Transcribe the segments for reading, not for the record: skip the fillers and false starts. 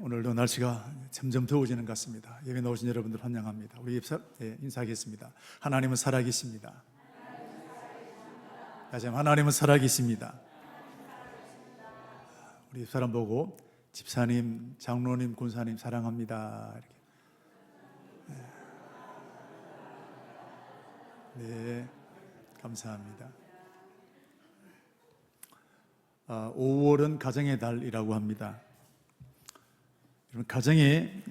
오늘도 날씨가 점점 더워지는 것 같습니다. 예배 나오신 여러분들 환영합니다. 우리 인사하겠습니다. 하나님은 살아계십니다. 다시 한번 하나님은 살아계십니다. 우리 사람 보고 집사님, 장로님, 권사님 사랑합니다. 이렇게. 네, 감사합니다. 5월은 가정의 달이라고 합니다. 여러분, 가정에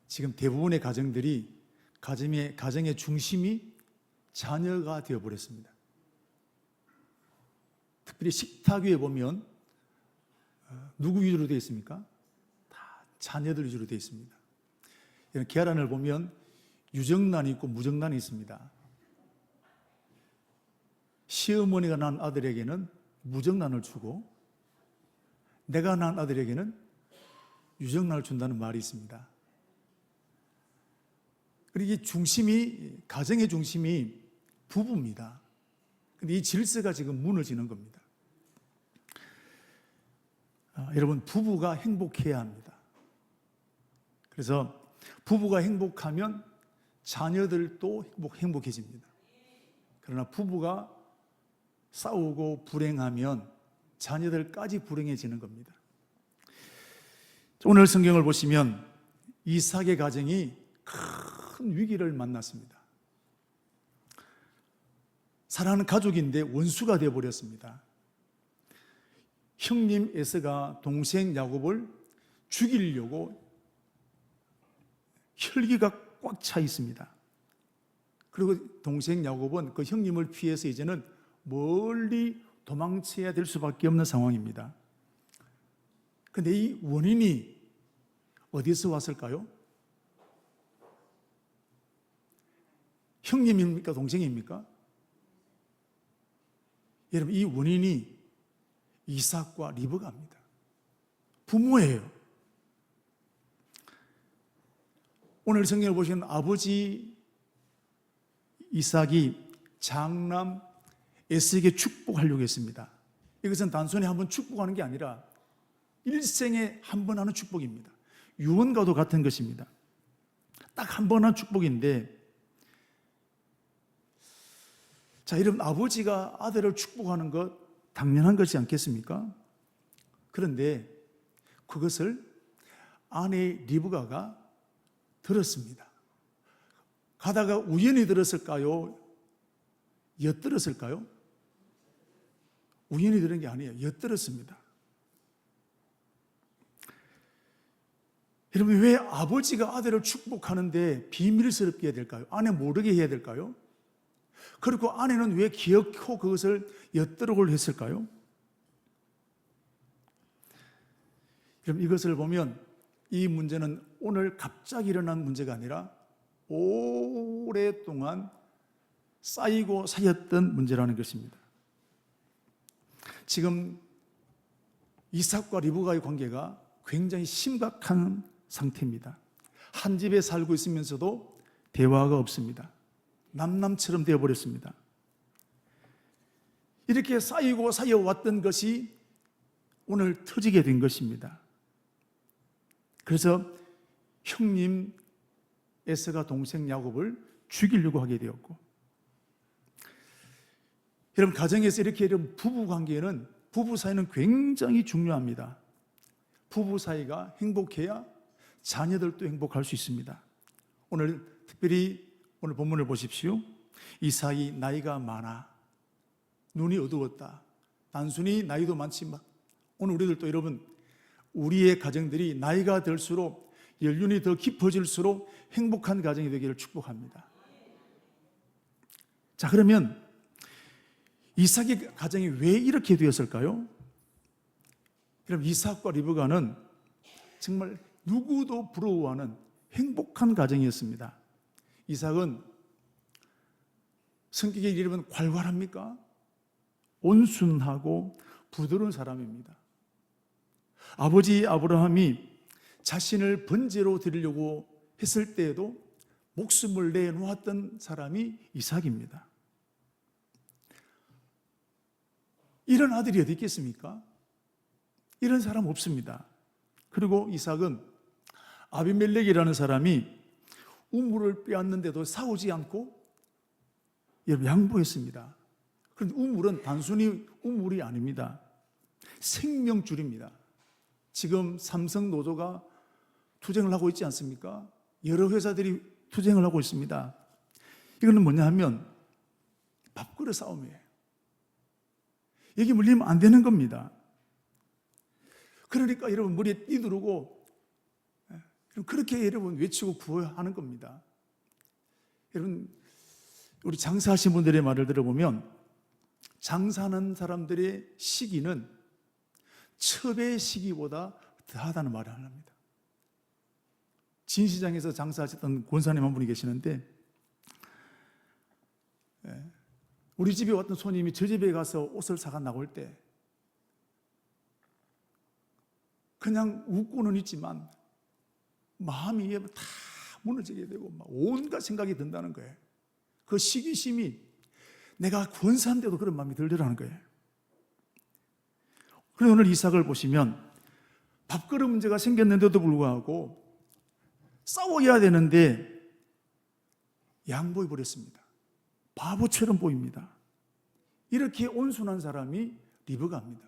지금 대부분의 가정들이 가정의 중심이 자녀가 되어버렸습니다. 특별히 식탁 위에 보면 누구 위주로 되어 있습니까? 다 자녀들 위주로 되어 있습니다. 이런 계란을 보면 유정란이 있고 무정란이 있습니다. 시어머니가 낳은 아들에게는 무정란을 주고 내가 낳은 아들에게는 유정란을 준다는 말이 있습니다. 그리고 이 가정의 중심이 부부입니다. 근데 이 질서가 지금 무너지는 겁니다. 여러분, 부부가 행복해야 합니다. 그래서 부부가 행복하면 자녀들도 행복해집니다. 그러나 부부가 싸우고 불행하면 자녀들까지 불행해지는 겁니다. 오늘 성경을 보시면 이삭의 가정이 큰 위기를 만났습니다. 사랑하는 가족인데 원수가 되어버렸습니다. 형님 에서가 동생 야곱을 죽이려고 혈기가 꽉 차 있습니다. 그리고 동생 야곱은 그 형님을 피해서 이제는 멀리 도망쳐야 될 수밖에 없는 상황입니다. 그런데 이 원인이 어디서 왔을까요? 형님입니까? 동생입니까? 여러분, 이 원인이 이삭과 리브가입니다. 부모예요. 오늘 성경을 보시면 아버지 이삭이 장남 에서에게 축복하려고 했습니다. 이것은 단순히 한번 축복하는 게 아니라 일생에 한 번 하는 축복입니다. 유언과도 같은 것입니다. 딱 한 번 한 축복인데, 자, 여러분, 아버지가 아들을 축복하는 것 당연한 것이 않겠습니까? 그런데 그것을 아내 리브가가 들었습니다. 가다가 우연히 들었을까요? 엿들었을까요? 우연히 들은 게 아니에요. 엿들었습니다. 여러분, 왜 아버지가 아들을 축복하는데 비밀스럽게 해야 될까요? 아내 모르게 해야 될까요? 그리고 아내는 왜 기어코 그것을 엿들어오려 했을까요? 여러분, 이것을 보면 이 문제는 오늘 갑자기 일어난 문제가 아니라 오랫동안 쌓이고 쌓였던 문제라는 것입니다. 지금 이삭과 리브가의 관계가 굉장히 심각한 상태입니다. 한 집에 살고 있으면서도 대화가 없습니다. 남남처럼 되어버렸습니다. 이렇게 쌓이고 쌓여왔던 것이 오늘 터지게 된 것입니다. 그래서 형님 에서가 동생 야곱을 죽이려고 하게 되었고, 여러분, 가정에서 이렇게 부부 관계는, 부부 사이는 굉장히 중요합니다. 부부 사이가 행복해야 자녀들도 행복할 수 있습니다. 오늘 특별히 오늘 본문을 보십시오. 이삭이 나이가 많아 눈이 어두웠다. 단순히 나이도 많지만 오늘 우리들도, 여러분, 우리의 가정들이 나이가 들수록 연륜이 더 깊어질수록 행복한 가정이 되기를 축복합니다. 자, 그러면 이삭의 가정이 왜 이렇게 되었을까요? 여러분, 이삭과 리브가는 정말 누구도 부러워하는 행복한 가정이었습니다. 이삭은 성격이 여러분 괄괄합니까? 온순하고 부드러운 사람입니다. 아버지 아브라함이 자신을 번제로 드리려고 했을 때에도 목숨을 내놓았던 사람이 이삭입니다. 이런 아들이 어디 있겠습니까? 이런 사람 없습니다. 그리고 이삭은 아비멜렉이라는 사람이 우물을 빼앗는데도 싸우지 않고 양보했습니다. 그런데 우물은 단순히 우물이 아닙니다. 생명줄입니다. 지금 삼성 노조가 투쟁을 하고 있지 않습니까? 여러 회사들이 투쟁을 하고 있습니다. 이거는 뭐냐 하면 밥그릇 싸움이에요. 여기 물리면 안 되는 겁니다. 그러니까 여러분 머리에 띠두르고 그렇게 여러분 외치고 구호하는 겁니다. 여러분 우리 장사하신 분들의 말을 들어보면 장사하는 사람들의 시기는 첩의 시기보다 더하다는 말을 합니다. 진시장에서 장사하셨던 권사님 한 분이 계시는데 우리 집에 왔던 손님이 저 집에 가서 옷을 사가 나올 때 그냥 웃고는 있지만 마음이 다 무너지게 되고 막 온갖 생각이 든다는 거예요. 그 시기심이 내가 권사인데도 그런 마음이 들더라는 거예요. 그래서 오늘 이삭을 보시면 밥그릇 문제가 생겼는데도 불구하고 싸워야 되는데 양보해 버렸습니다. 바보처럼 보입니다. 이렇게 온순한 사람이 리브가입니다.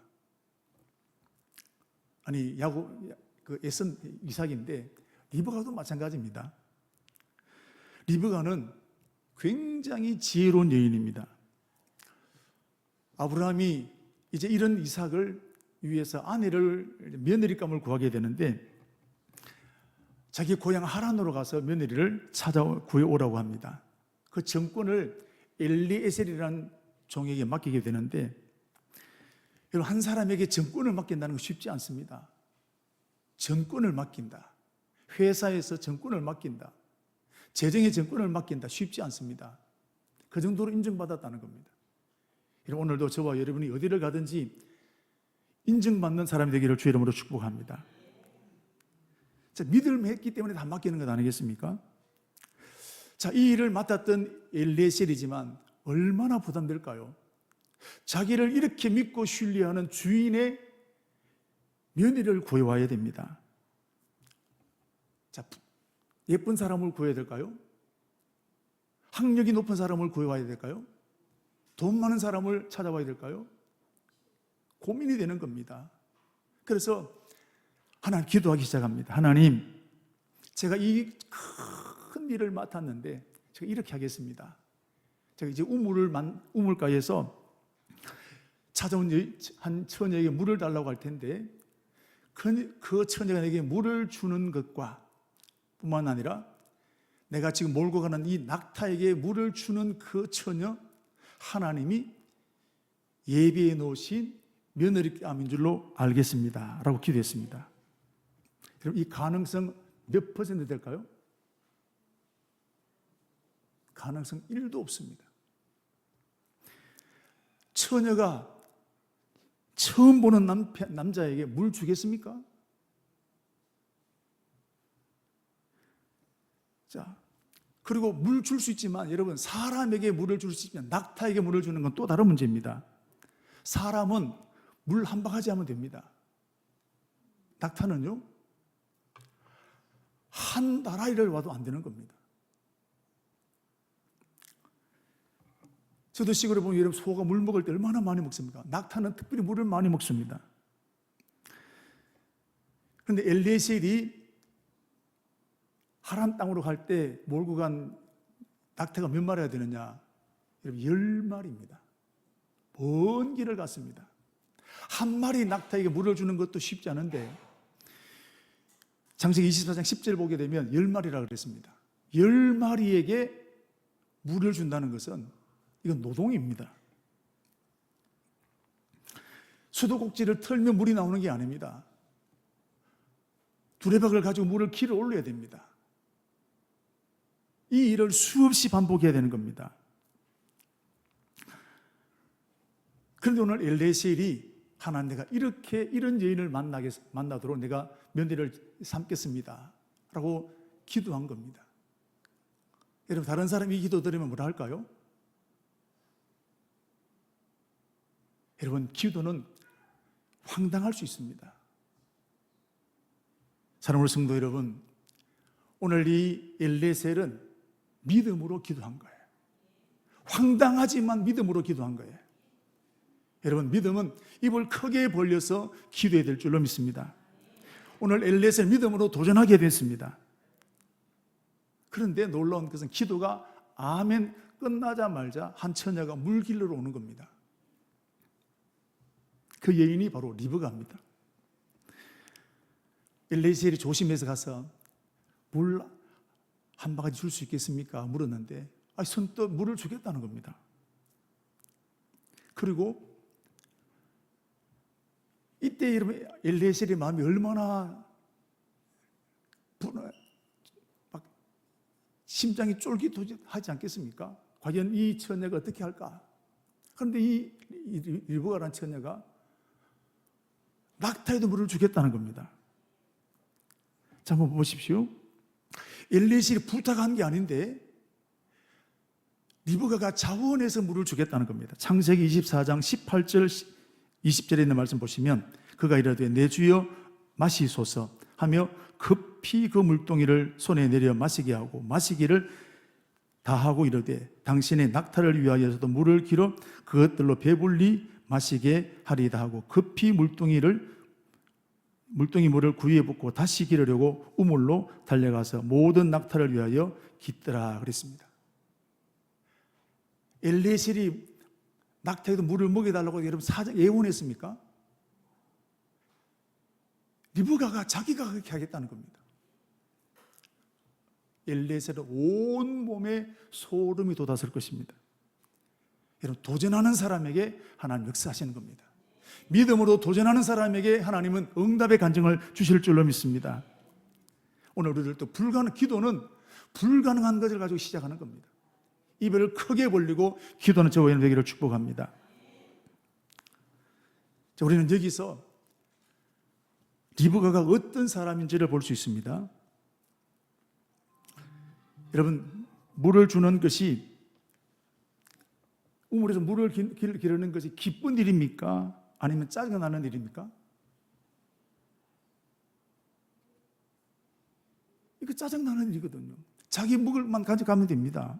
아니 그 에선 이삭인데 리브가도 마찬가지입니다. 리브가는 굉장히 지혜로운 여인입니다. 아브라함이 이제 이런 이삭을 위해서 며느리감을 구하게 되는데 자기 고향 하란으로 가서 며느리를 찾아 구해오라고 합니다. 그 정권을 엘리에셀이라는 종에게 맡기게 되는데 여러분 한 사람에게 정권을 맡긴다는 건 쉽지 않습니다. 정권을 맡긴다. 회사에서 정권을 맡긴다. 재정의 정권을 맡긴다. 쉽지 않습니다. 그 정도로 인정받았다는 겁니다. 여러분 오늘도 저와 여러분이 어디를 가든지 인정받는 사람이 되기를 주의 이름으로 축복합니다. 자, 믿음을 했기 때문에 다 맡기는 것 아니겠습니까? 자, 이 일을 맡았던 엘리에셀이지만 얼마나 부담될까요? 자기를 이렇게 믿고 신뢰하는 주인의 며느리를 구해와야 됩니다. 자, 예쁜 사람을 구해야 될까요? 학력이 높은 사람을 구해와야 될까요? 돈 많은 사람을 찾아와야 될까요? 고민이 되는 겁니다. 그래서 하나님 기도하기 시작합니다. 하나님, 제가 이 큰 일을 맡았는데 제가 이렇게 하겠습니다. 제가 이제 우물가에서 찾아온 한 처녀에게 물을 달라고 할 텐데 그 처녀가 내게 물을 주는 것과 뿐만 아니라 내가 지금 몰고 가는 이 낙타에게 물을 주는 그 처녀 하나님이 예비해 놓으신 며느리감인 줄로 알겠습니다 라고 기도했습니다. 그럼 이 가능성 몇 퍼센트 될까요? 가능성 1도 없습니다. 처녀가 처음 보는 남자에게 물 주겠습니까? 자, 그리고 물 줄 수 있지만 여러분 사람에게 물을 줄 수 있지만 낙타에게 물을 주는 건 또 다른 문제입니다. 사람은 물 한 바가지 하면 됩니다. 낙타는요 한 나라를 와도 안 되는 겁니다. 저도 시골에 보면 여러분 소가 물 먹을 때 얼마나 많이 먹습니까? 낙타는 특별히 물을 많이 먹습니다. 그런데 엘리에셀이 하란 땅으로 갈 때 몰고 간 낙타가 몇 마리가 되느냐? 여러분 10마리입니다. 먼 길을 갔습니다. 한 마리 낙타에게 물을 주는 것도 쉽지 않은데 창세기 24장 10절 보게 되면 10마리라고 그랬습니다. 10마리에게 물을 준다는 것은 이건 노동입니다. 수도꼭지를 털면 물이 나오는 게 아닙니다. 두레박을 가지고 물을 길어 올려야 됩니다. 이 일을 수없이 반복해야 되는 겁니다. 그런데 오늘 엘리에셀이 하나님 내가 이런 여인을 만나도록 내가 며느리를 삼겠습니다 라고 기도한 겁니다. 여러분 다른 사람이 이 기도 들으면 뭐라 할까요? 여러분 기도는 황당할 수 있습니다. 사랑하는 성도 여러분, 오늘 이 엘레셀은 믿음으로 기도한 거예요. 황당하지만 믿음으로 기도한 거예요. 여러분, 믿음은 입을 크게 벌려서 기도해야 될 줄로 믿습니다. 오늘 엘레셀 믿음으로 도전하게 됐습니다. 그런데 놀라운 것은 기도가 아멘 끝나자마자 한 처녀가 물 길러 오는 겁니다. 그 여인이 바로 리브가입니다. 엘레셀이 조심해서 가서 물 한 바가지 줄 수 있겠습니까? 물었는데 선뜻 물을 주겠다는 겁니다. 그리고 이때 여러분 엘레셀의 마음이 얼마나 막 심장이 쫄깃하지 않겠습니까? 과연 이 처녀가 어떻게 할까? 그런데 이 리브가라는 처녀가 낙타에도 물을 주겠다는 겁니다. 자, 한번 보십시오. 엘레셀이 부탁한 게 아닌데 리브가가 자원해서 물을 주겠다는 겁니다. 창세기 24장 18절 20절에 있는 말씀 보시면 그가 이르되 내 주여 마시소서 하며 급히 그 물동이를 손에 내려 마시게 하고 마시기를 다하고 이르되 당신의 낙타를 위하여서도 물을 길어 그것들로 배불리 마시게 하리다 하고 급히 물동이 물을 구유에 붓고 다시 기르려고 우물로 달려가서 모든 낙타를 위하여 깃더라 그랬습니다. 엘레셀이 낙타에도 물을 먹여달라고 여러분 예언했습니까? 리브가가 자기가 그렇게 하겠다는 겁니다. 엘레셀은 온 몸에 소름이 돋았을 것입니다. 여러분, 도전하는 사람에게 하나님 역사하시는 겁니다. 믿음으로 도전하는 사람에게 하나님은 응답의 간증을 주실 줄로 믿습니다. 오늘 우리들도 기도는 불가능한 것을 가지고 시작하는 겁니다. 입을 크게 벌리고 기도하는 저와 여러분 되기를 축복합니다. 자, 우리는 여기서 리브가가 어떤 사람인지를 볼 수 있습니다. 여러분, 물을 주는 것이 우물에서 물을 기르는 것이 기쁜 일입니까? 아니면 짜증나는 일입니까? 이거 짜증나는 일이거든요. 자기 먹을만 가져가면 됩니다.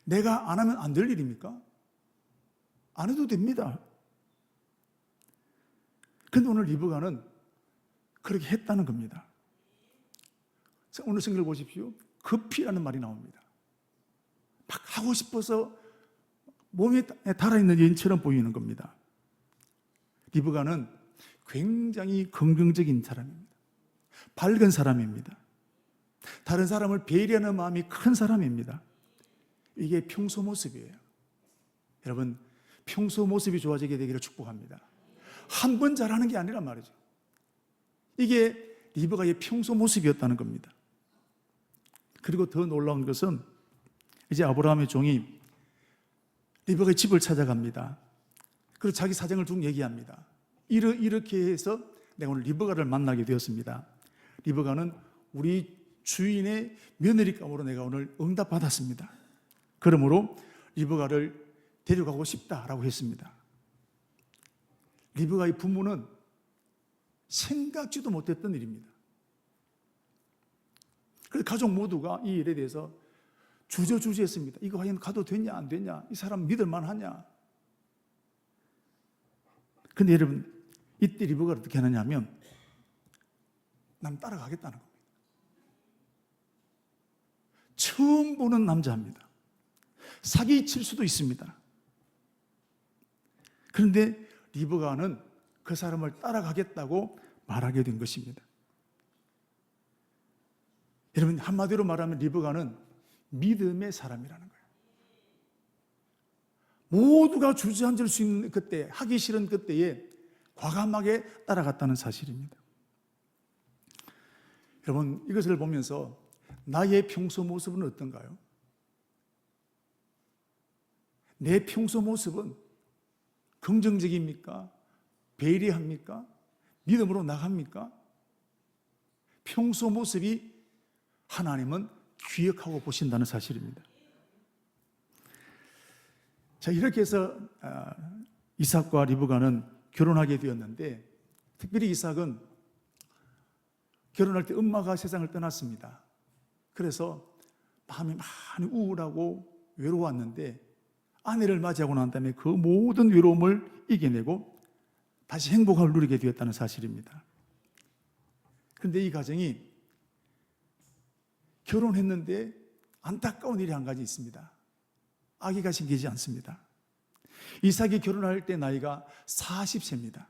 내가 안 하면 안 될 일입니까? 안 해도 됩니다. 그런데 오늘 리브가는 그렇게 했다는 겁니다. 오늘 성경을 보십시오. 급히라는 말이 나옵니다. 막 하고 싶어서 몸에 달아있는 여인처럼 보이는 겁니다. 리브가는 굉장히 긍정적인 사람입니다. 밝은 사람입니다. 다른 사람을 배려하는 마음이 큰 사람입니다. 이게 평소 모습이에요. 여러분, 평소 모습이 좋아지게 되기를 축복합니다. 한 번 잘하는 게 아니란 말이죠. 이게 리브가의 평소 모습이었다는 겁니다. 그리고 더 놀라운 것은 이제 아브라함의 종이 리브가의 집을 찾아갑니다. 그리고 자기 사정을 쭉 얘기합니다. 이렇게 해서 내가 오늘 리브가를 만나게 되었습니다. 리브가는 우리 주인의 며느리감으로 내가 오늘 응답받았습니다. 그러므로 리브가를 데려가고 싶다라고 했습니다. 리브가의 부모는 생각지도 못했던 일입니다. 그래서 가족 모두가 이 일에 대해서 주저주저했습니다. 이거 과연 가도 되냐 안 되냐? 이 사람 믿을만 하냐? 근데 여러분, 이때 리브가가 어떻게 하느냐 하면 남 따라가겠다는 겁니다. 처음 보는 남자입니다. 사기칠 수도 있습니다. 그런데 리브가는 그 사람을 따라가겠다고 말하게 된 것입니다. 여러분, 한마디로 말하면 리브가는 믿음의 사람이라는 거예요. 모두가 주저앉을 수 있는 그때, 하기 싫은 그때에 과감하게 따라갔다는 사실입니다. 여러분, 이것을 보면서 나의 평소 모습은 어떤가요? 내 평소 모습은 긍정적입니까? 배려합니까? 믿음으로 나갑니까? 평소 모습이 하나님은 기억하고 보신다는 사실입니다. 자, 이렇게 해서 이삭과 리브가는 결혼하게 되었는데, 특별히 이삭은 결혼할 때 엄마가 세상을 떠났습니다. 그래서 마음이 많이 우울하고 외로웠는데 아내를 맞이하고 난 다음에 그 모든 외로움을 이겨내고 다시 행복을 누리게 되었다는 사실입니다. 그런데 이 가정이 결혼했는데 안타까운 일이 한 가지 있습니다. 아기가 생기지 않습니다. 이삭이 결혼할 때 나이가 40세입니다.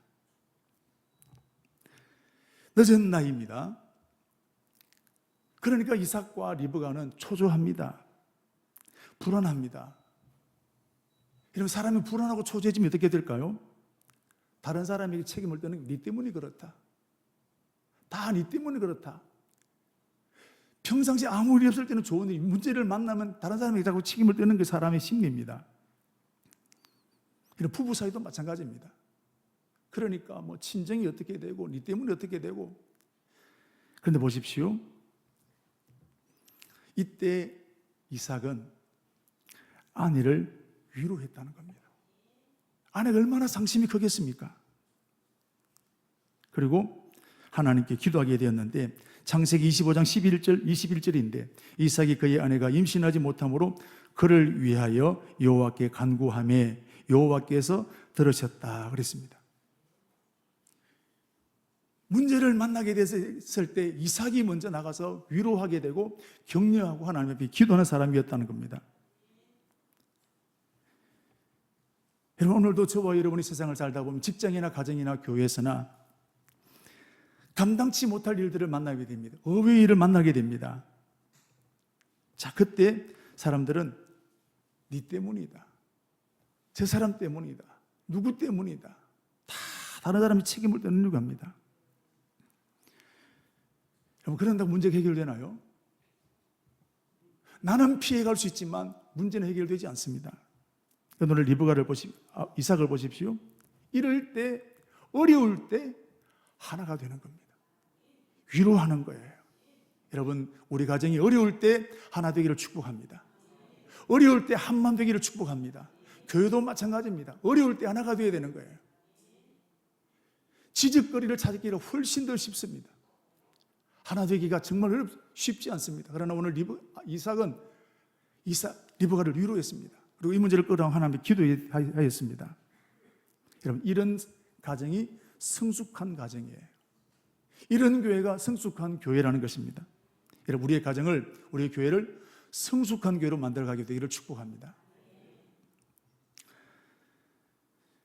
늦은 나이입니다. 그러니까 이삭과 리브가는 초조합니다. 불안합니다. 여러분, 사람이 불안하고 초조해지면 어떻게 될까요? 다른 사람에게 책임을 떠는 게 네 때문이 그렇다. 다 네 때문에 그렇다. 평상시 아무 일이 없을 때는 좋은 일, 문제를 만나면 다른 사람에게 자꾸 책임을 떠는 게 사람의 심리입니다. 이런 부부 사이도 마찬가지입니다. 그러니까 뭐 친정이 어떻게 되고 네 때문에 어떻게 되고. 그런데 보십시오. 이때 이삭은 아내를 위로했다는 겁니다. 아내가 얼마나 상심이 크겠습니까? 그리고 하나님께 기도하게 되었는데 창세기 25장 11절 21절인데 이삭이 그의 아내가 임신하지 못함으로 그를 위하여 여호와께 간구하매 여호와께서 들으셨다 그랬습니다. 문제를 만나게 됐을 때 이삭이 먼저 나가서 위로하게 되고 격려하고 하나님 앞에 기도하는 사람이었다는 겁니다. 여러분, 오늘도 저와 여러분이 세상을 살다 보면 직장이나 가정이나 교회에서나 감당치 못할 일들을 만나게 됩니다. 의외의 일을 만나게 됩니다. 자, 그때 사람들은 네 때문이다, 저 사람 때문이다, 누구 때문이다, 다 다른 사람이 책임을 떠느려고 합니다. 여러분, 그런다고 문제가 해결되나요? 나는 피해갈 수 있지만 문제는 해결되지 않습니다. 오늘 이삭을 보십시오. 이럴 때, 어려울 때 하나가 되는 겁니다. 위로하는 거예요. 여러분, 우리 가정이 어려울 때 하나 되기를 축복합니다. 어려울 때 한만 되기를 축복합니다. 교회도 마찬가지입니다. 어려울 때 하나가 되어야 되는 거예요. 지적거리를 찾기가 훨씬 더 쉽습니다. 하나 되기가 정말 쉽지 않습니다. 그러나 오늘 이삭은 리브가를 위로했습니다. 그리고 이 문제를 끌어안고 하나님께 기도하였습니다. 여러분, 이런 가정이 성숙한 가정이에요. 이런 교회가 성숙한 교회라는 것입니다. 여러분, 우리의 가정을, 우리의 교회를 성숙한 교회로 만들어가게 되기를 축복합니다.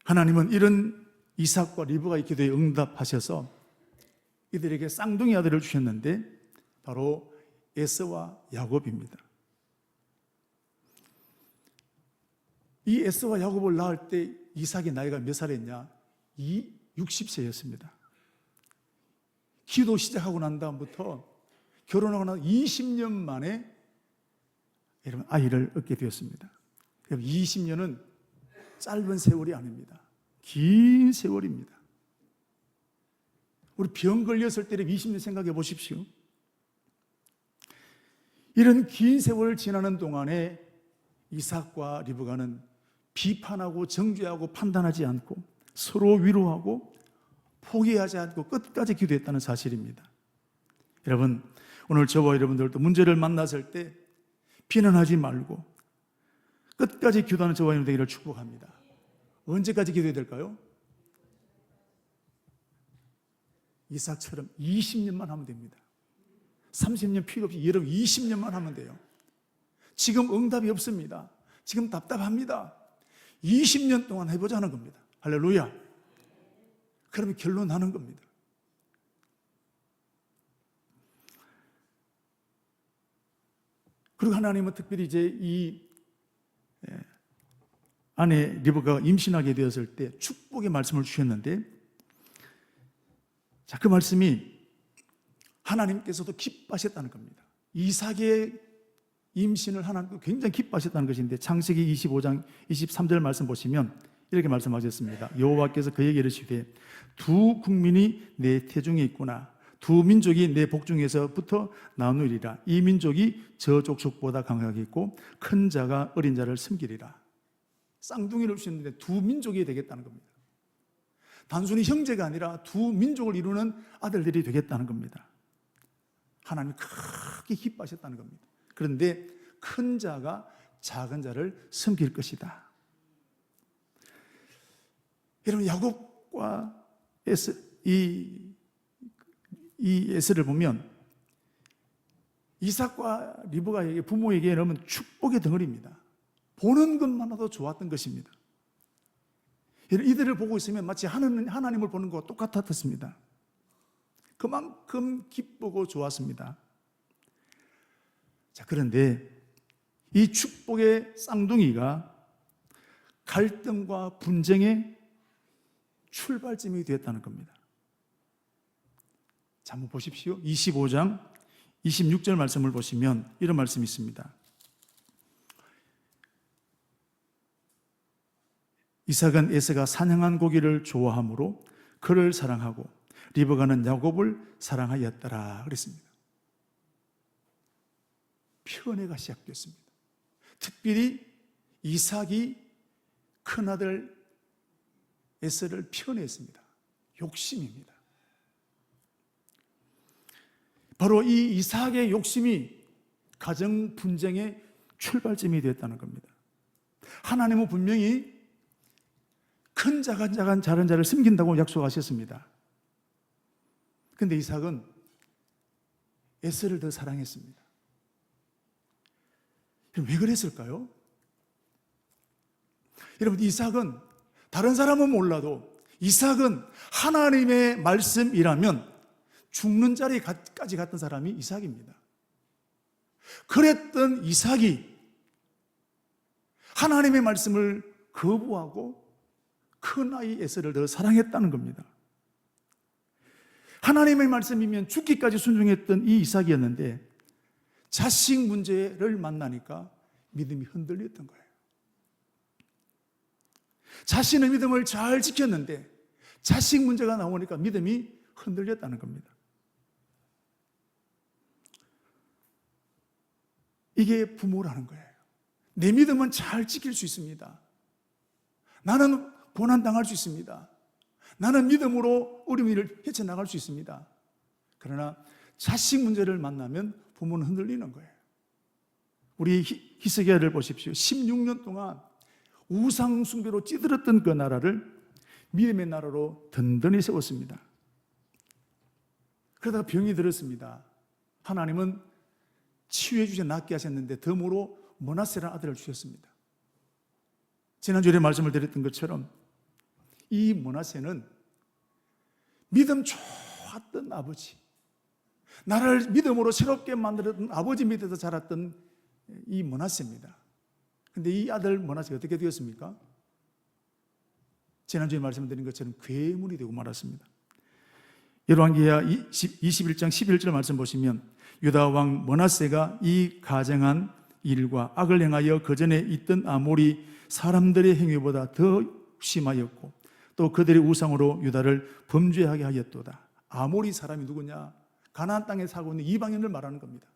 하나님은 이런 이삭과 리브가의 기도에 응답하셔서 이들에게 쌍둥이 아들을 주셨는데 바로 에서와 야곱입니다. 이 에서와 야곱을 낳을 때 이삭의 나이가 몇 살이었냐? 60세였습니다. 기도 시작하고 난 다음부터 결혼하고 난 20년 만에 여러분 아이를 얻게 되었습니다. 20년은 짧은 세월이 아닙니다. 긴 세월입니다. 우리 병 걸렸을 때 20년 생각해 보십시오. 이런 긴 세월을 지나는 동안에 이삭과 리브가는 비판하고 정죄하고 판단하지 않고 서로 위로하고 포기하지 않고 끝까지 기도했다는 사실입니다. 여러분, 오늘 저와 여러분들도 문제를 만났을 때 비난하지 말고 끝까지 기도하는 저와 여러분 되기를 축복합니다. 언제까지 기도해야 될까요? 이삭처럼 20년만 하면 됩니다. 30년 필요 없이 여러분 20년만 하면 돼요. 지금 응답이 없습니다. 지금 답답합니다. 20년 동안 해보자는 겁니다. 할렐루야. 그러면 결론 나는 겁니다. 그리고 하나님은 특별히 이제 이 아내 리브가가 임신하게 되었을 때 축복의 말씀을 주셨는데, 자, 그 말씀이 하나님께서도 기뻐하셨다는 겁니다. 이삭의 임신을 하나님께서 굉장히 기뻐하셨다는 것인데 창세기 25장 23절 말씀 보시면 이렇게 말씀하셨습니다. 여호와께서 그에게 이르시되 두 국민이 내 태중에 있구나. 두 민족이 내 복중에서부터 나누리라. 이 민족이 저 족속보다 강하겠고 큰 자가 어린 자를 섬기리라. 쌍둥이를 주셨는데 두 민족이 되겠다는 겁니다. 단순히 형제가 아니라 두 민족을 이루는 아들들이 되겠다는 겁니다. 하나님이 크게 기뻐하셨다는 겁니다. 그런데 큰 자가 작은 자를 섬길 것이다. 여러분, 야곱과 이 에서를 보면 이삭과 리브가에게, 부모에게는 축복의 덩어리입니다. 보는 것만으로도 좋았던 것입니다. 이들을 보고 있으면 마치 하나님을 보는 것과 똑같았습니다. 그만큼 기쁘고 좋았습니다. 자, 그런데 이 축복의 쌍둥이가 갈등과 분쟁의 출발점이 되었다는 겁니다. 자, 한번 보십시오. 25장 26절 말씀을 보시면 이런 말씀이 있습니다. 이삭은 에서가 사냥한 고기를 좋아하므로 그를 사랑하고 리브가는 야곱을 사랑하였더라 그랬습니다. 편애가 시작됐습니다. 특별히 이삭이 큰아들 에서를 편애했습니다. 욕심입니다. 바로 이 이삭의 욕심이 가정 분쟁의 출발점이 되었다는 겁니다. 하나님은 분명히 큰 자가 작은 자를 섬긴다고 약속하셨습니다. 그런데 이삭은 에서를 더 사랑했습니다. 왜 그랬을까요? 여러분, 이삭은 다른 사람은 몰라도 이삭은 하나님의 말씀이라면 죽는 자리까지 갔던 사람이 이삭입니다. 그랬던 이삭이 하나님의 말씀을 거부하고 큰아이 에서를 더 사랑했다는 겁니다. 하나님의 말씀이면 죽기까지 순종했던 이 이삭이었는데 자식 문제를 만나니까 믿음이 흔들렸던 거예요. 자신의 믿음을 잘 지켰는데 자식 문제가 나오니까 믿음이 흔들렸다는 겁니다. 이게 부모라는 거예요. 내 믿음은 잘 지킬 수 있습니다. 나는 고난당할 수 있습니다. 나는 믿음으로 어려움을 헤쳐나갈 수 있습니다. 그러나 자식 문제를 만나면 부모는 흔들리는 거예요. 우리 히스기야를 보십시오. 16년 동안 우상 숭배로 찌들었던 그 나라를 믿음의 나라로 든든히 세웠습니다. 그러다가 병이 들었습니다. 하나님은 치유해 주셔 낫게 하셨는데 덤으로 므낫세라는 아들을 주셨습니다. 지난주에 말씀을 드렸던 것처럼 이 므낫세는 믿음 좋았던 아버지, 나라를 믿음으로 새롭게 만들었던 아버지 밑에서 자랐던 이 므낫세입니다. 그런데 이 아들 므낫세가 어떻게 되었습니까? 지난주에 말씀드린 것처럼 괴물이 되고 말았습니다. 열왕기하 21장 11절 말씀 보시면 유다 왕 므낫세가 이 가증한 일과 악을 행하여 그전에 있던 아모리 사람들의 행위보다 더 심하였고 또 그들의 우상으로 유다를 범죄하게 하였도다. 아모리 사람이 누구냐? 가나안 땅에 살고 있는 이방인을 말하는 겁니다.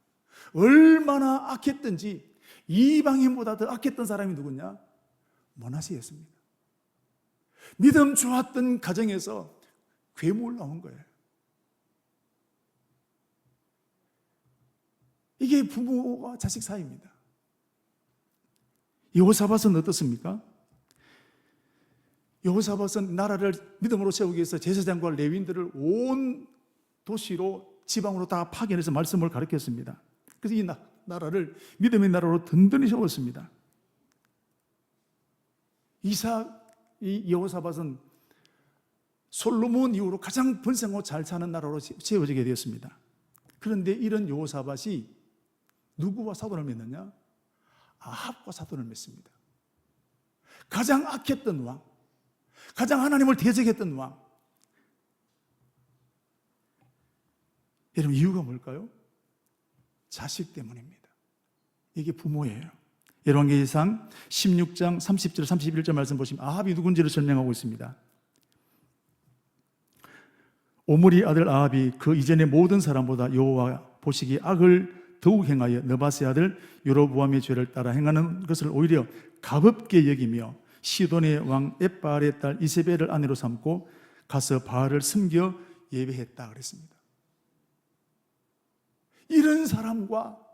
얼마나 악했던지 이방인보다 더 악했던 사람이 누구냐? 므낫세였습니다. 믿음 좋았던 가정에서 괴물 나온 거예요. 이게 부모와 자식 사이입니다. 여호사밧은 어떻습니까? 여호사밧은 나라를 믿음으로 세우기 위해서 제사장과 레위인들을 온 도시로 지방으로 다 파견해서 말씀을 가르쳤습니다. 그래서 이 나라를 믿음의 나라로 든든히 세웠습니다. 이 여호사밧은 솔로몬 이후로 가장 번성하고 잘 사는 나라로 세워지게 되었습니다. 그런데 이런 여호사밧이 누구와 사돈을 맺느냐? 아합과 사돈을 맺습니다. 가장 악했던 왕, 가장 하나님을 대적했던 왕. 여러분, 이유가 뭘까요? 자식 때문입니다. 이게 부모예요. 열왕기상 16장 30절 31절 말씀 보시면 아합이 누군지를 설명하고 있습니다. 오므리 아들 아합이 그 이전의 모든 사람보다 여호와 보시기에 악을 더욱 행하여 느바세 아들 여로보암의 죄를 따라 행하는 것을 오히려 가볍게 여기며 시돈의 왕 엣바알의 딸 이세벨을 아내로 삼고 가서 바알을 섬겨 예배했다 그랬습니다. 이런 사람과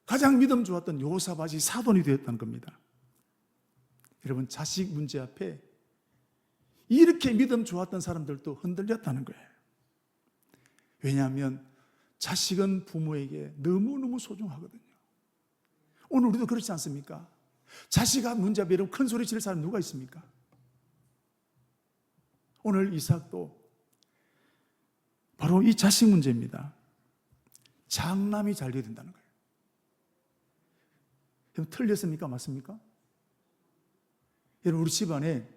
가장 믿음 좋았던 요사밭이 사돈이 되었다는 겁니다. 여러분, 자식 문제 앞에 이렇게 믿음 좋았던 사람들도 흔들렸다는 거예요. 왜냐하면 자식은 부모에게 너무너무 소중하거든요. 오늘 우리도 그렇지 않습니까? 자식아 문제 앞에 이런 큰 소리 칠 사람 누가 있습니까? 오늘 이삭도 바로 이 자식 문제입니다. 장남이 잘 되어야 된다는 거예요. 그럼 틀렸습니까? 맞습니까? 여러분, 우리 집안에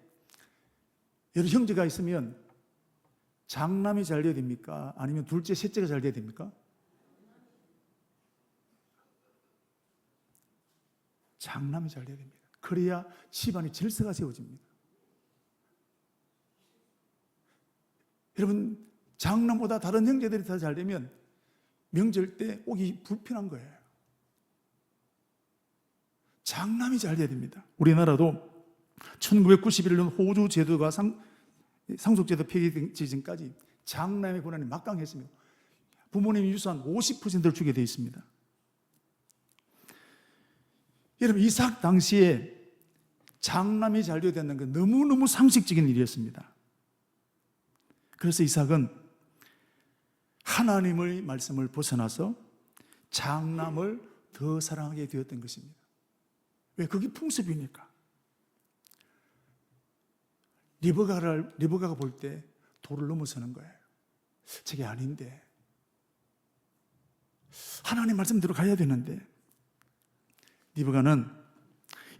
여러 형제가 있으면 장남이 잘 돼야 됩니까? 아니면 둘째, 셋째가 잘 돼야 됩니까? 장남이 잘 돼야 됩니다. 그래야 집안의 질서가 세워집니다. 여러분, 장남보다 다른 형제들이 더 잘 되면 명절 때 오기 불편한 거예요. 장남이 잘 돼야 됩니다. 우리나라도 1991년 호주 제도가 상속제도 폐기되기 전까지 장남의 권한이 막강했습니다. 부모님의 유산 50%를 주게 되어 있습니다. 여러분, 이삭 당시에 장남이 잘 되어야 되는 건 너무너무 상식적인 일이었습니다. 그래서 이삭은 하나님의 말씀을 벗어나서 장남을 더 사랑하게 되었던 것입니다. 왜? 그게 풍습이니까. 리브가가 볼 때 도를 넘어서는 거예요. 저게 아닌데, 하나님 말씀대로 가야 되는데, 리브가는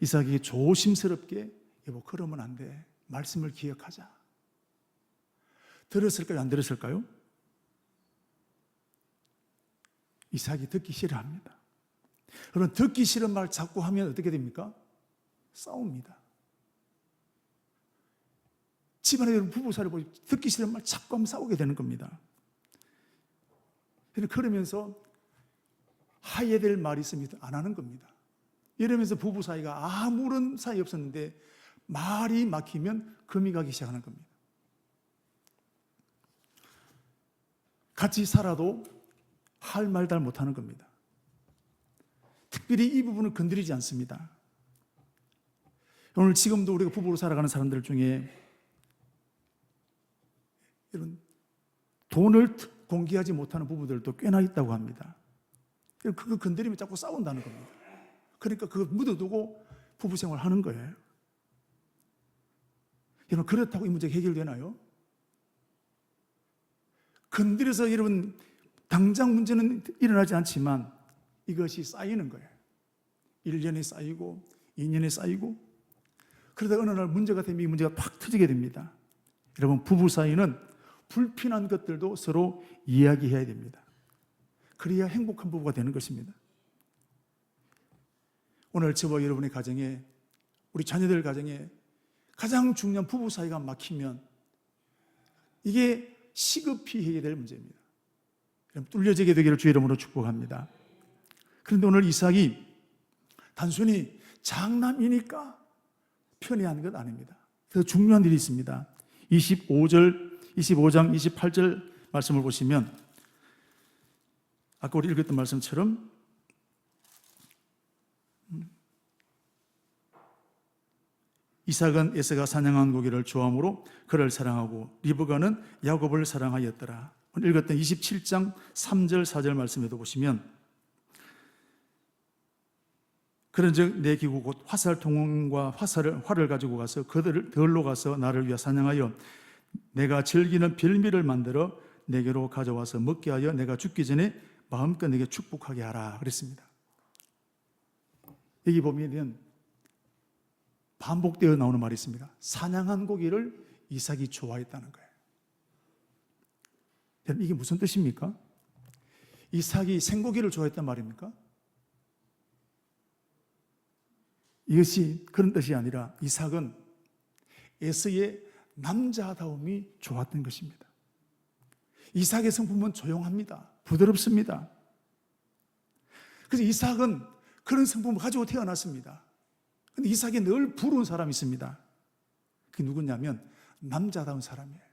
이삭에게 조심스럽게 여보, 그러면 안 돼. 말씀을 기억하자. 들었을까요? 안 들었을까요? 이삭이 듣기 싫어합니다. 그럼 듣기 싫은 말 자꾸 하면 어떻게 됩니까? 싸웁니다. 집안에 부부사를 보시 듣기 싫은 말 자꾸 하면 싸우게 되는 겁니다. 그러면서 해야 될 말이 있으면 안 하는 겁니다. 이러면서 부부 사이가 아무런 사이 없었는데 말이 막히면 금이 가기 시작하는 겁니다. 같이 살아도 할 말 잘 못하는 겁니다. 특별히 이 부분을 건드리지 않습니다. 오늘 지금도 우리가 부부로 살아가는 사람들 중에 이런 돈을 공개하지 못하는 부부들도 꽤나 있다고 합니다. 그거 건드리면 자꾸 싸운다는 겁니다. 그러니까 그거 묻어두고 부부 생활 하는 거예요. 여러분, 그렇다고 이 문제가 해결되나요? 건드려서 여러분 당장 문제는 일어나지 않지만 이것이 쌓이는 거예요. 1년이 쌓이고 2년이 쌓이고 그러다 어느 날 문제가 되면 이 문제가 팍 터지게 됩니다. 여러분, 부부 사이는 불편한 것들도 서로 이야기해야 됩니다. 그래야 행복한 부부가 되는 것입니다. 오늘 저와 여러분의 가정에, 우리 자녀들 가정에 가장 중요한 부부 사이가 막히면 이게 시급히 해결될 문제입니다. 뚫려지게 되기를 주의 이름으로 축복합니다. 그런데 오늘 이삭이 단순히 장남이니까 편애하는 것 아닙니다. 더 중요한 일이 있습니다. 25장 28절 말씀을 보시면 아까 우리 읽었던 말씀처럼 이삭은 에서가 사냥한 고기를 좋아함으로 그를 사랑하고 리브가는 야곱을 사랑하였더라. 오늘 읽었던 27장 3절 4절 말씀에도 보시면 그런즉 내 기구 곧 화살통과 활을 가지고 가서 그들로 가서 나를 위하여 사냥하여 내가 즐기는 별미를 만들어 내게로 가져와서 먹게 하여 내가 죽기 전에 마음껏 내게 축복하게 하라 그랬습니다. 여기 보면 반복되어 나오는 말이 있습니다. 사냥한 고기를 이삭이 좋아했다는 거예요. 이게 무슨 뜻입니까? 이삭이 생고기를 좋아했단 말입니까? 이것이 그런 뜻이 아니라 이삭은 에서의 남자다움이 좋았던 것입니다. 이삭의 성품은 조용합니다. 부드럽습니다. 그래서 이삭은 그런 성품을 가지고 태어났습니다. 그런데 이삭이 늘 부러운 사람이 있습니다. 그게 누구냐면 남자다운 사람이에요.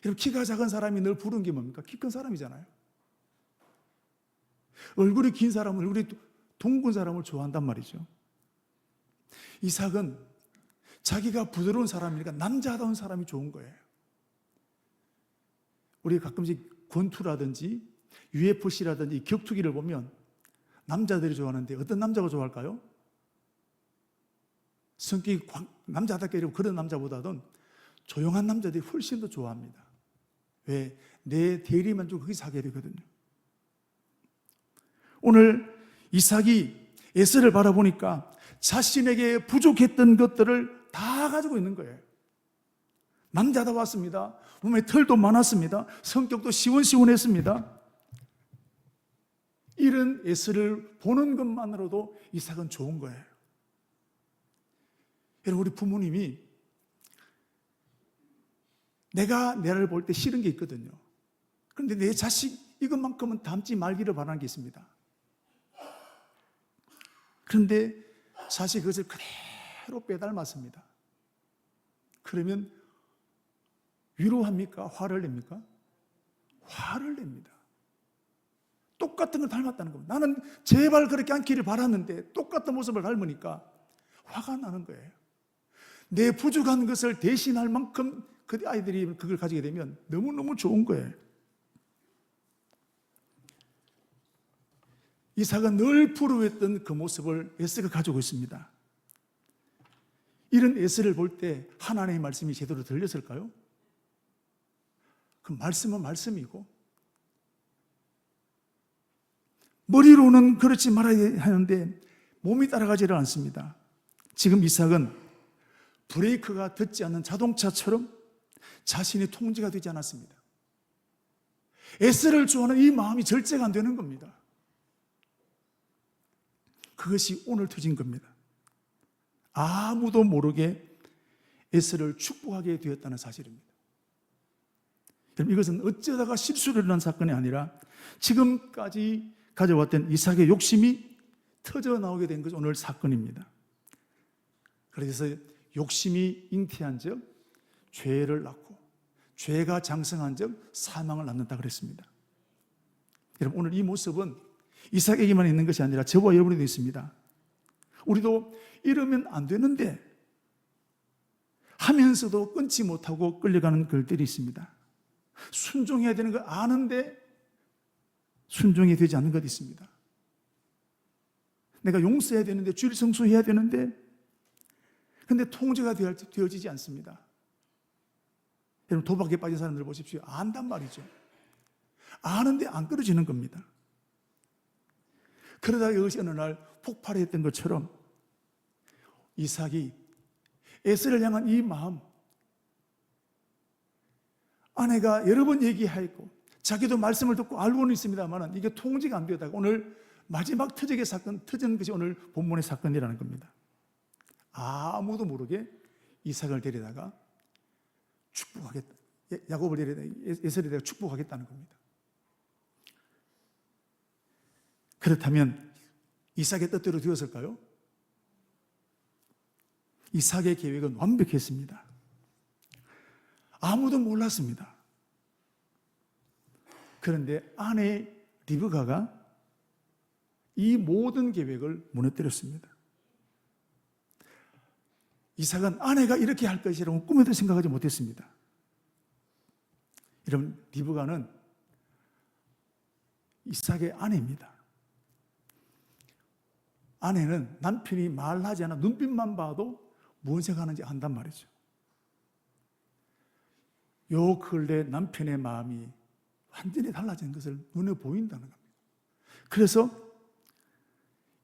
여러분, 키가 작은 사람이 늘 부러운 게 뭡니까? 키 큰 사람이잖아요. 얼굴이 긴 사람은 얼굴이 둥근 사람을 좋아한단 말이죠. 이삭은 자기가 부드러운 사람이니까 남자다운 사람이 좋은 거예요. 우리 가끔씩 권투라든지 UFC라든지 격투기를 보면 남자들이 좋아하는데 어떤 남자가 좋아할까요? 성격이 남자답게 이러고 그런 남자보다는 조용한 남자들이 훨씬 더 좋아합니다. 왜? 내 대리만 좀 거기서 하게 되거든요. 오늘 이삭이 에서를 바라보니까 자신에게 부족했던 것들을 다 가지고 있는 거예요. 남자다웠습니다. 몸에 털도 많았습니다. 성격도 시원시원했습니다. 이런 에서를 보는 것만으로도 이삭은 좋은 거예요. 여러분, 우리 부모님이 내가 내를 볼 때 싫은 게 있거든요. 그런데 내 자식 이것만큼은 닮지 말기를 바라는 게 있습니다. 그런데 자식이 그것을 그대로 빼닮았습니다. 그러면 위로합니까? 화를 냅니까? 화를 냅니다. 똑같은 걸 닮았다는 겁니다. 나는 제발 그렇게 않기를 바랐는데 똑같은 모습을 닮으니까 화가 나는 거예요. 내 부족한 것을 대신할 만큼 그 아이들이 그걸 가지게 되면 너무너무 좋은 거예요. 이삭은 늘 부러워했던 그 모습을 에서가 가지고 있습니다. 이런 에서를 볼 때 하나님의 말씀이 제대로 들렸을까요? 그 말씀은 말씀이고 머리로는 그렇지 말아야 하는데 몸이 따라가지를 않습니다. 지금 이삭은 브레이크가 듣지 않는 자동차처럼 자신의 통제가 되지 않았습니다. 에서를 좋아하는 이 마음이 절제가 안 되는 겁니다. 그것이 오늘 터진 겁니다. 아무도 모르게 에서를 축복하게 되었다는 사실입니다. 여러분, 이것은 어쩌다가 실수를 일어난 사건이 아니라 지금까지 가져왔던 이삭의 욕심이 터져 나오게 된 것이 오늘 사건입니다. 그래서 욕심이 잉태한 적 죄를 낳고 죄가 장성한 적 사망을 낳는다 그랬습니다. 여러분, 오늘 이 모습은 이삭에게만 있는 것이 아니라 저와 여러분에도 있습니다. 우리도 이러면 안 되는데 하면서도 끊지 못하고 끌려가는 글들이 있습니다. 순종해야 되는 걸 아는데 순종이 되지 않는 것이 있습니다. 내가 용서해야 되는데 주일 성수해야 되는데 근데 통제가 되어지지 않습니다. 여러분, 도박에 빠진 사람들 보십시오. 안단 말이죠. 아는데 안 끊어지는 겁니다. 그러다가 이것이 어느 날 폭발했던 것처럼 이삭이 에서를 향한 이 마음, 아내가 여러 번 얘기하였고 자기도 말씀을 듣고 알고는 있습니다만 이게 통제가 안 되다가 오늘 마지막 터진 것이 오늘 본문의 사건이라는 겁니다. 아무도 모르게 이삭을 데려다가 축복하겠다. 야곱을 데려다가 에서를 데려다가 축복하겠다는 겁니다. 그렇다면 이삭의 뜻대로 되었을까요? 이삭의 계획은 완벽했습니다. 아무도 몰랐습니다. 그런데 아내 리브가가 이 모든 계획을 무너뜨렸습니다. 이삭은 아내가 이렇게 할 것이라고 꿈에도 생각하지 못했습니다. 여러분, 리브가는 이삭의 아내입니다. 아내는 남편이 말하지 않아 눈빛만 봐도 무슨 생각하는지 안단 말이죠. 요 근래 남편의 마음이 완전히 달라진 것을 눈에 보인다는 겁니다. 그래서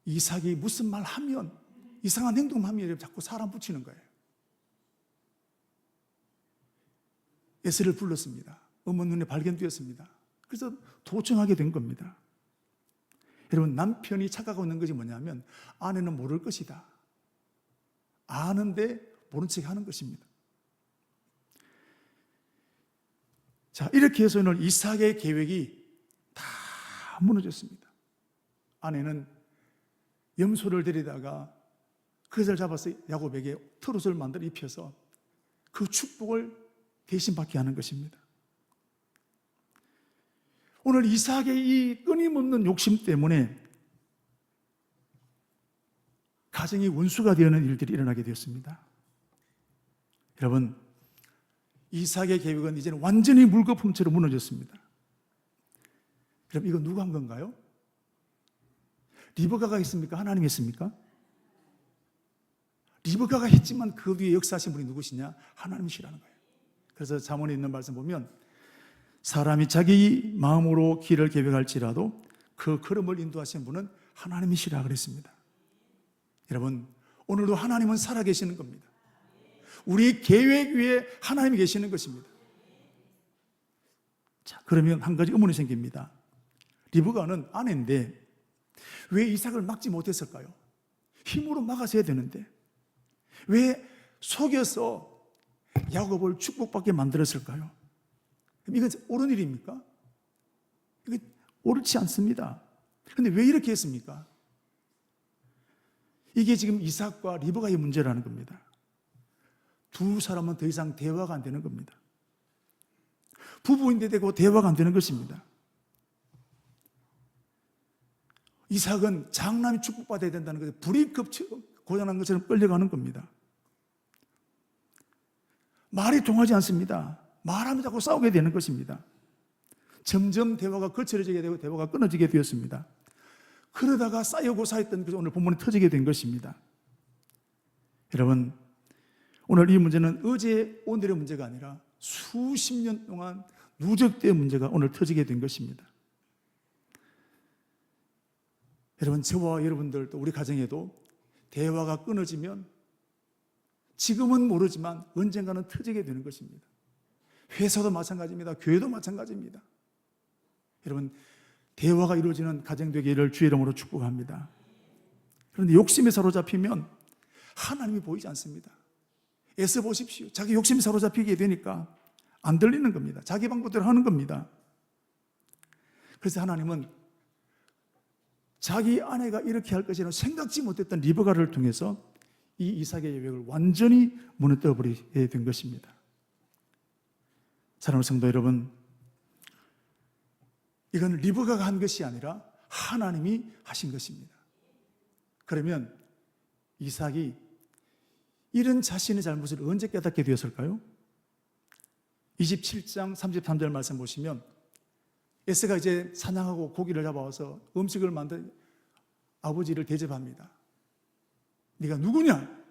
이삭이 무슨 말 하면 이상한 행동하면 자꾸 사람 붙이는 거예요. 에서를 불렀습니다. 어머 눈에 발견되었습니다. 그래서 도청하게 된 겁니다. 여러분, 남편이 착각하고 있는 것이 뭐냐면 아내는 모를 것이다. 아는데 모른 척 하는 것입니다. 자, 이렇게 해서 오늘 이삭의 계획이 다 무너졌습니다. 아내는 염소를 데리다가 그것을 잡아서 야곱에게 트롯을 만들어 입혀서 그 축복을 대신 받게 하는 것입니다. 오늘 이삭의 이 끊임없는 욕심 때문에 가정이 원수가 되는 일들이 일어나게 되었습니다. 여러분, 이삭의 계획은 이제는 완전히 물거품처럼 무너졌습니다. 그럼 이거 누가 한 건가요? 리브가가 했습니까? 하나님이 했습니까? 리브가가 했지만 그 뒤에 역사하신 분이 누구시냐? 하나님이시라는 거예요. 그래서 잠언에 있는 말씀 보면 사람이 자기 마음으로 길을 계획할지라도 그 걸음을 인도하신 분은 하나님이시라 그랬습니다. 여러분, 오늘도 하나님은 살아계시는 겁니다. 우리 계획 위에 하나님이 계시는 것입니다. 자, 그러면 한 가지 의문이 생깁니다. 리브가는 아내인데 왜 이삭을 막지 못했을까요? 힘으로 막아서야 되는데 왜 속여서 야곱을 축복받게 만들었을까요? 이건 옳은 일입니까? 이게 옳지 않습니다. 그런데 왜 이렇게 했습니까? 이게 지금 이삭과 리브가의 문제라는 겁니다. 두 사람은 더 이상 대화가 안 되는 겁니다. 부부인데 되고 대화가 안 되는 것입니다. 이삭은 장남이 축복받아야 된다는 것에 불이급 고장난 것처럼 끌려가는 겁니다. 말이 통하지 않습니다. 말하면 자꾸 싸우게 되는 것입니다. 점점 대화가 거칠어지게 되고 대화가 끊어지게 되었습니다. 그러다가 쌓이고 쌓였던 것이 오늘 본문에 터지게 된 것입니다. 여러분, 오늘 이 문제는 어제 오늘의 문제가 아니라 수십 년 동안 누적된 문제가 오늘 터지게 된 것입니다. 여러분, 저와 여러분들 또 우리 가정에도 대화가 끊어지면 지금은 모르지만 언젠가는 터지게 되는 것입니다. 회사도 마찬가지입니다. 교회도 마찬가지입니다. 여러분, 대화가 이루어지는 가정 되기를 주의 이름으로 축복합니다. 그런데 욕심에 사로잡히면 하나님이 보이지 않습니다. 애써 보십시오. 자기 욕심에 사로잡히게 되니까 안 들리는 겁니다. 자기 방법대로 하는 겁니다. 그래서 하나님은 자기 아내가 이렇게 할 것이라고 생각지 못했던 리브가를 통해서 이 이삭의 계획을 완전히 무너뜨려버리게 된 것입니다. 사랑하는 성도 여러분, 이건 리브가가 한 것이 아니라 하나님이 하신 것입니다. 그러면 이삭이 이런 자신의 잘못을 언제 깨닫게 되었을까요? 27장 33절 말씀 보시면 에서가 이제 사냥하고 고기를 잡아와서 음식을 만든 아버지를 대접합니다. 네가 누구냐?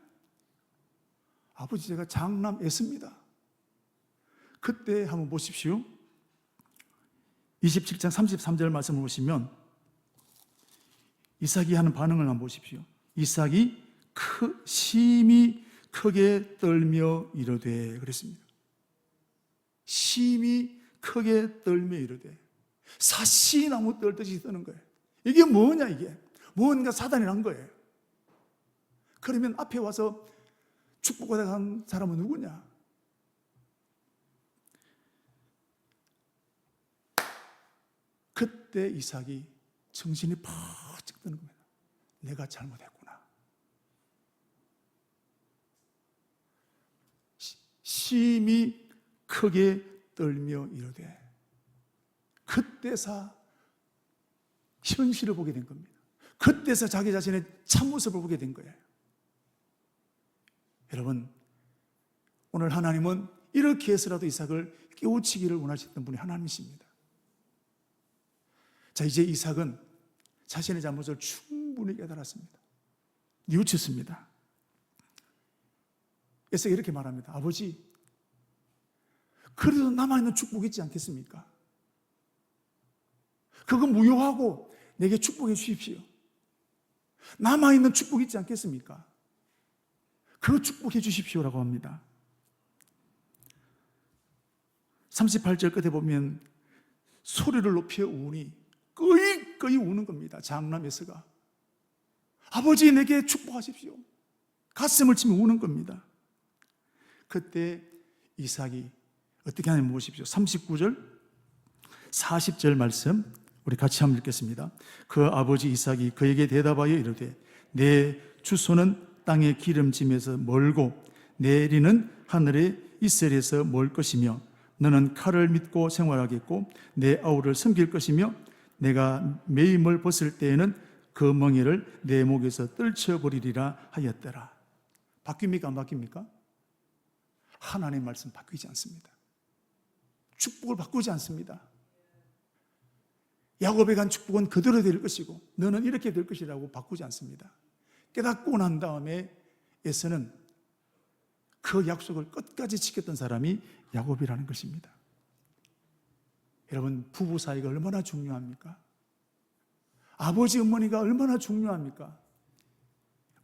아버지, 제가 장남 에서입니다. 그때 한번 보십시오. 27장 33절 말씀을 보시면 이삭이 하는 반응을 한번 보십시오. 이삭이 심히 크게 떨며 이르되 그랬습니다. 심히 크게 떨며 이르되, 사시나무 떨듯이 떠는 거예요. 이게 뭐냐, 이게 뭔가 사단이 난 거예요. 그러면 앞에 와서 축복받아 간 사람은 누구냐? 그때 이삭이 정신이 팍 뜨는 겁니다. 내가 잘못했구나. 심히 크게 떨며 이르되, 그때서 현실을 보게 된 겁니다. 그때서 자기 자신의 참모습을 보게 된 거예요. 여러분, 오늘 하나님은 이렇게 해서라도 이삭을 깨우치기를 원하셨던 분이 하나님이십니다. 자, 이제 이삭은 자신의 잘못을 충분히 깨달았습니다. 뉘우쳤습니다. 에서가 이렇게 말합니다. 아버지, 그래도 남아있는 축복이 있지 않겠습니까? 그거 무효하고 내게 축복해 주십시오. 남아있는 축복이 있지 않겠습니까? 그거 축복해 주십시오라고 합니다. 38절 끝에 보면 소리를 높여 우니 끄이끄이 우는 겁니다. 장남 에서가. 아버지, 내게 축복하십시오. 가슴을 치며 우는 겁니다. 그때 이삭이 어떻게 하냐면 보십시오. 39절 40절 말씀 우리 같이 한번 읽겠습니다. 그 아버지 이삭이 그에게 대답하여 이르되, 내 주소는 땅의 기름짐에서 멀고 내리는 하늘의 이슬에서 멀 것이며 너는 칼을 믿고 생활하겠고 내 아우를 섬길 것이며 내가 매임을 벗을 때에는 그 멍에를 내 목에서 떨쳐버리리라 하였더라. 바뀝니까 안 바뀝니까? 하나님의 말씀 바뀌지 않습니다. 축복을 바꾸지 않습니다. 야곱에 간 축복은 그대로 될 것이고 너는 이렇게 될 것이라고 바꾸지 않습니다. 깨닫고 난 다음에 에서는 그 약속을 끝까지 지켰던 사람이 야곱이라는 것입니다. 여러분, 부부 사이가 얼마나 중요합니까? 아버지 어머니가 얼마나 중요합니까?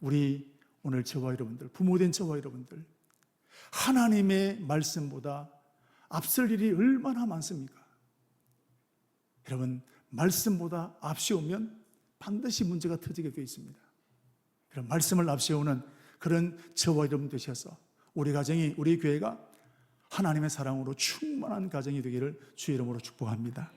우리 오늘 저와 여러분들, 부모된 저와 여러분들, 하나님의 말씀보다 앞설 일이 얼마나 많습니까? 여러분, 말씀보다 앞세우면 반드시 문제가 터지게 되어 있습니다. 그런 말씀을 앞세우는 그런 저와 여러분 되셔서 우리 가정이, 우리 교회가 하나님의 사랑으로 충만한 가정이 되기를 주의 이름으로 축복합니다.